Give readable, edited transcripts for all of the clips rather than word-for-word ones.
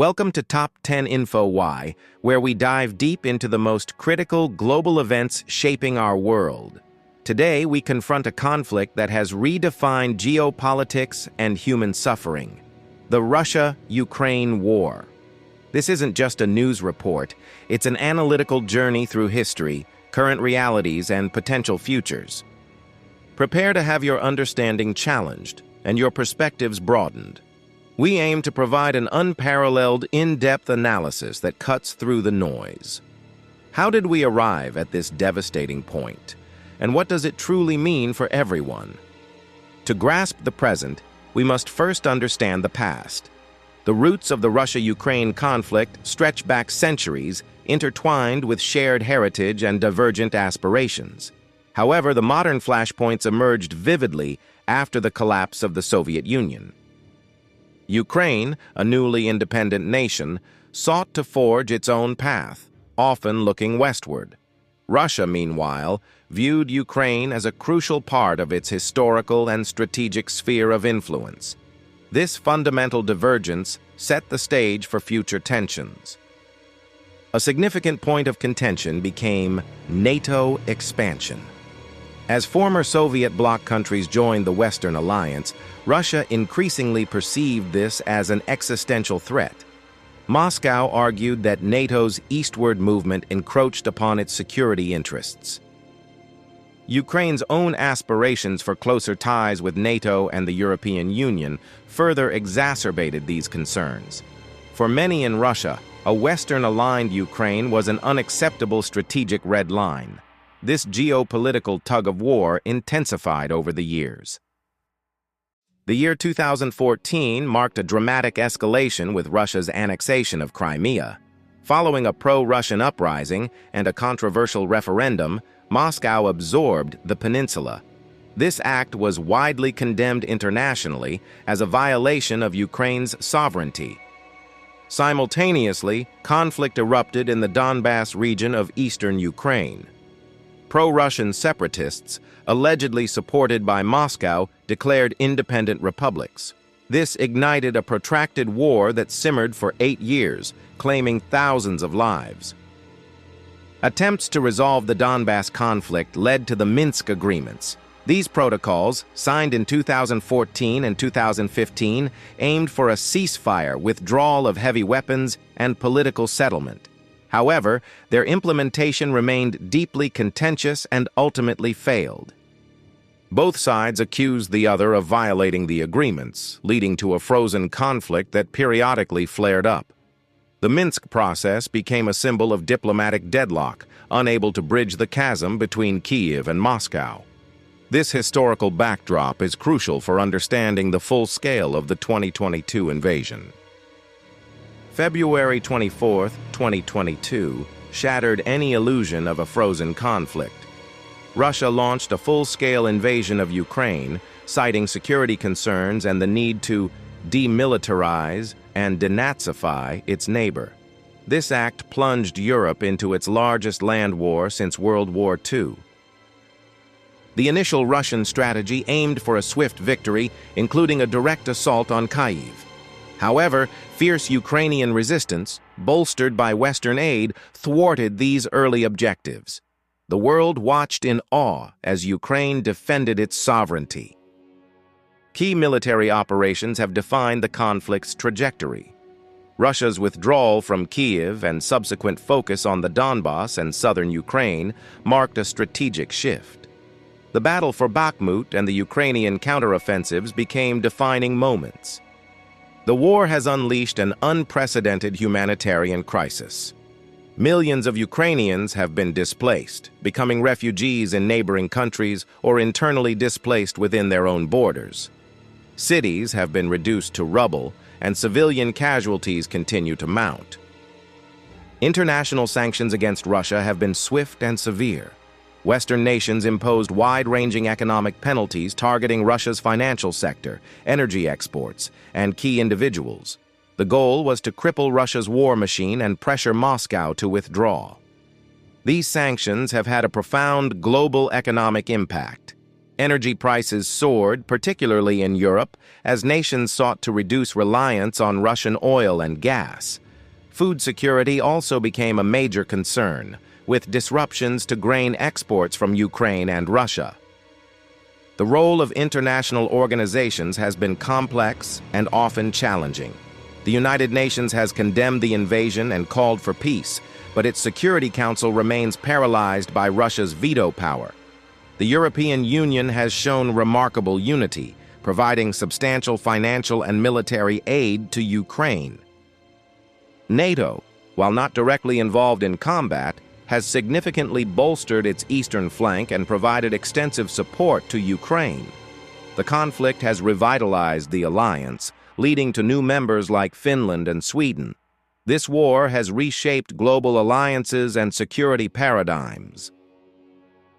Welcome to Top 10 Info Why, where we dive deep into the most critical global events shaping our world. Today, we confront a conflict that has redefined geopolitics and human suffering: the Russia-Ukraine war. This isn't just a news report, it's an analytical journey through history, current realities, and potential futures. Prepare to have your understanding challenged and your perspectives broadened. We aim to provide an unparalleled, in-depth analysis that cuts through the noise. How did we arrive at this devastating point? And what does it truly mean for everyone? To grasp the present, we must first understand the past. The roots of the Russia-Ukraine conflict stretch back centuries, intertwined with shared heritage and divergent aspirations. However, the modern flashpoints emerged vividly after the collapse of the Soviet Union. Ukraine, a newly independent nation, sought to forge its own path, often looking westward. Russia, meanwhile, viewed Ukraine as a crucial part of its historical and strategic sphere of influence. This fundamental divergence set the stage for future tensions. A significant point of contention became NATO expansion. As former Soviet bloc countries joined the Western alliance, Russia increasingly perceived this as an existential threat. Moscow argued that NATO's eastward movement encroached upon its security interests. Ukraine's own aspirations for closer ties with NATO and the European Union further exacerbated these concerns. For many in Russia, a Western-aligned Ukraine was an unacceptable strategic red line. This geopolitical tug-of-war intensified over the years. The year 2014 marked a dramatic escalation with Russia's annexation of Crimea. Following a pro-Russian uprising and a controversial referendum, Moscow absorbed the peninsula. This act was widely condemned internationally as a violation of Ukraine's sovereignty. Simultaneously, conflict erupted in the Donbas region of eastern Ukraine. Pro-Russian separatists, allegedly supported by Moscow, declared independent republics. This ignited a protracted war that simmered for 8 years, claiming thousands of lives. Attempts to resolve the Donbas conflict led to the Minsk agreements. These protocols, signed in 2014 and 2015, aimed for a ceasefire, withdrawal of heavy weapons, and political settlement. However, their implementation remained deeply contentious and ultimately failed. Both sides accused the other of violating the agreements, leading to a frozen conflict that periodically flared up. The Minsk process became a symbol of diplomatic deadlock, unable to bridge the chasm between Kyiv and Moscow. This historical backdrop is crucial for understanding the full scale of the 2022 invasion. February 24, 2022, shattered any illusion of a frozen conflict. Russia launched a full-scale invasion of Ukraine, citing security concerns and the need to demilitarize and denazify its neighbor. This act plunged Europe into its largest land war since World War II. The initial Russian strategy aimed for a swift victory, including a direct assault on Kyiv. However, fierce Ukrainian resistance, bolstered by Western aid, thwarted these early objectives. The world watched in awe as Ukraine defended its sovereignty. Key military operations have defined the conflict's trajectory. Russia's withdrawal from Kyiv and subsequent focus on the Donbas and southern Ukraine marked a strategic shift. The battle for Bakhmut and the Ukrainian counteroffensives became defining moments. The war has unleashed an unprecedented humanitarian crisis. Millions of Ukrainians have been displaced, becoming refugees in neighboring countries or internally displaced within their own borders. Cities have been reduced to rubble, and civilian casualties continue to mount. International sanctions against Russia have been swift and severe. Western nations imposed wide-ranging economic penalties targeting Russia's financial sector, energy exports, and key individuals. The goal was to cripple Russia's war machine and pressure Moscow to withdraw. These sanctions have had a profound global economic impact. Energy prices soared, particularly in Europe, as nations sought to reduce reliance on Russian oil and gas. Food security also became a major concern, with disruptions to grain exports from Ukraine and Russia. The role of international organizations has been complex and often challenging. The United Nations has condemned the invasion and called for peace, but its Security Council remains paralyzed by Russia's veto power. The European Union has shown remarkable unity, providing substantial financial and military aid to Ukraine. NATO, while not directly involved in combat, has significantly bolstered its eastern flank and provided extensive support to Ukraine. The conflict has revitalized the alliance, leading to new members like Finland and Sweden. This war has reshaped global alliances and security paradigms.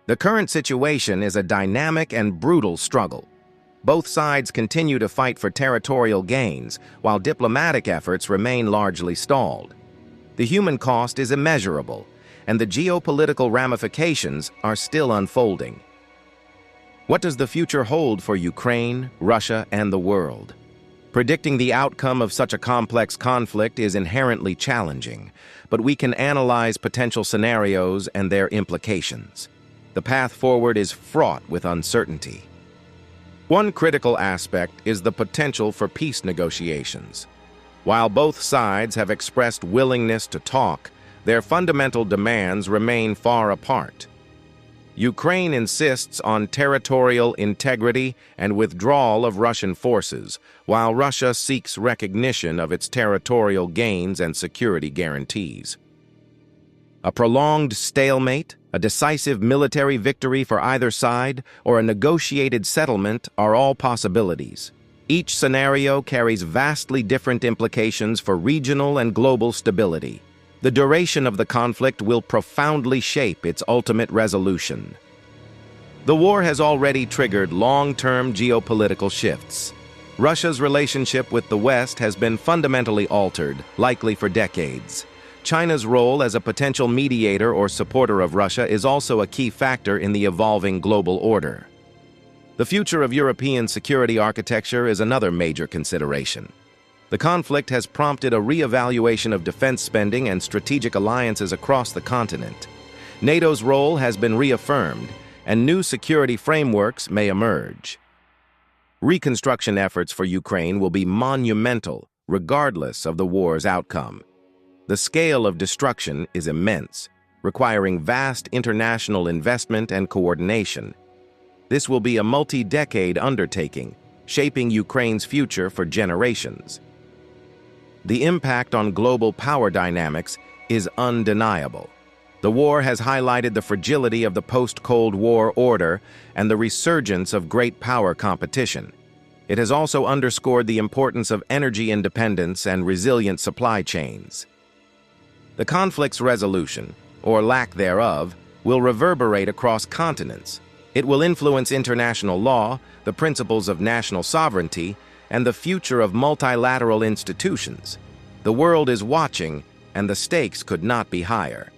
The current situation is a dynamic and brutal struggle. Both sides continue to fight for territorial gains, while diplomatic efforts remain largely stalled. The human cost is immeasurable, and the geopolitical ramifications are still unfolding. What does the future hold for Ukraine, Russia, and the world? Predicting the outcome of such a complex conflict is inherently challenging, but we can analyze potential scenarios and their implications. The path forward is fraught with uncertainty. One critical aspect is the potential for peace negotiations. While both sides have expressed willingness to talk, their fundamental demands remain far apart. Ukraine insists on territorial integrity and withdrawal of Russian forces, while Russia seeks recognition of its territorial gains and security guarantees. A prolonged stalemate, a decisive military victory for either side, or a negotiated settlement are all possibilities. Each scenario carries vastly different implications for regional and global stability. The duration of the conflict will profoundly shape its ultimate resolution. The war has already triggered long-term geopolitical shifts. Russia's relationship with the West has been fundamentally altered, likely for decades. China's role as a potential mediator or supporter of Russia is also a key factor in the evolving global order. The future of European security architecture is another major consideration. The conflict has prompted a re-evaluation of defense spending and strategic alliances across the continent. NATO's role has been reaffirmed, and new security frameworks may emerge. Reconstruction efforts for Ukraine will be monumental, regardless of the war's outcome. The scale of destruction is immense, requiring vast international investment and coordination. This will be a multi-decade undertaking, shaping Ukraine's future for generations. The impact on global power dynamics is undeniable. The war has highlighted the fragility of the post-Cold War order and the resurgence of great power competition. It has also underscored the importance of energy independence and resilient supply chains. The conflict's resolution, or lack thereof, will reverberate across continents. It will influence international law, the principles of national sovereignty, and the future of multilateral institutions. The world is watching, and the stakes could not be higher.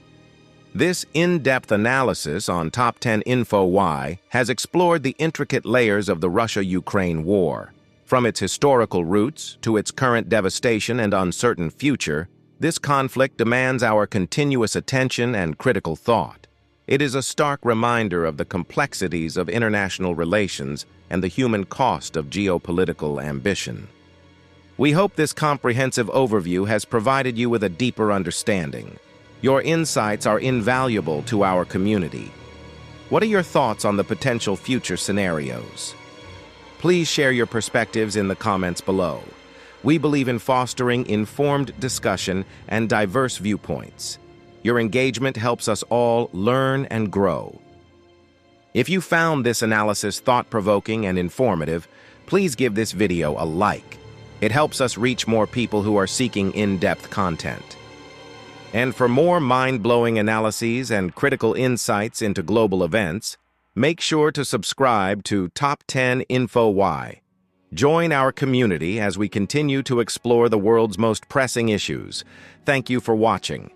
This in-depth analysis on Top 10 Info Why has explored the intricate layers of the Russia-Ukraine war. From its historical roots to its current devastation and uncertain future, this conflict demands our continuous attention and critical thought. It is a stark reminder of the complexities of international relations and the human cost of geopolitical ambition. We hope this comprehensive overview has provided you with a deeper understanding. Your insights are invaluable to our community. What are your thoughts on the potential future scenarios? Please share your perspectives in the comments below. We believe in fostering informed discussion and diverse viewpoints. Your engagement helps us all learn and grow. If you found this analysis thought-provoking and informative, please give this video a like. It helps us reach more people who are seeking in-depth content. And for more mind-blowing analyses and critical insights into global events, make sure to subscribe to Top 10 Info Why. Join our community as we continue to explore the world's most pressing issues. Thank you for watching.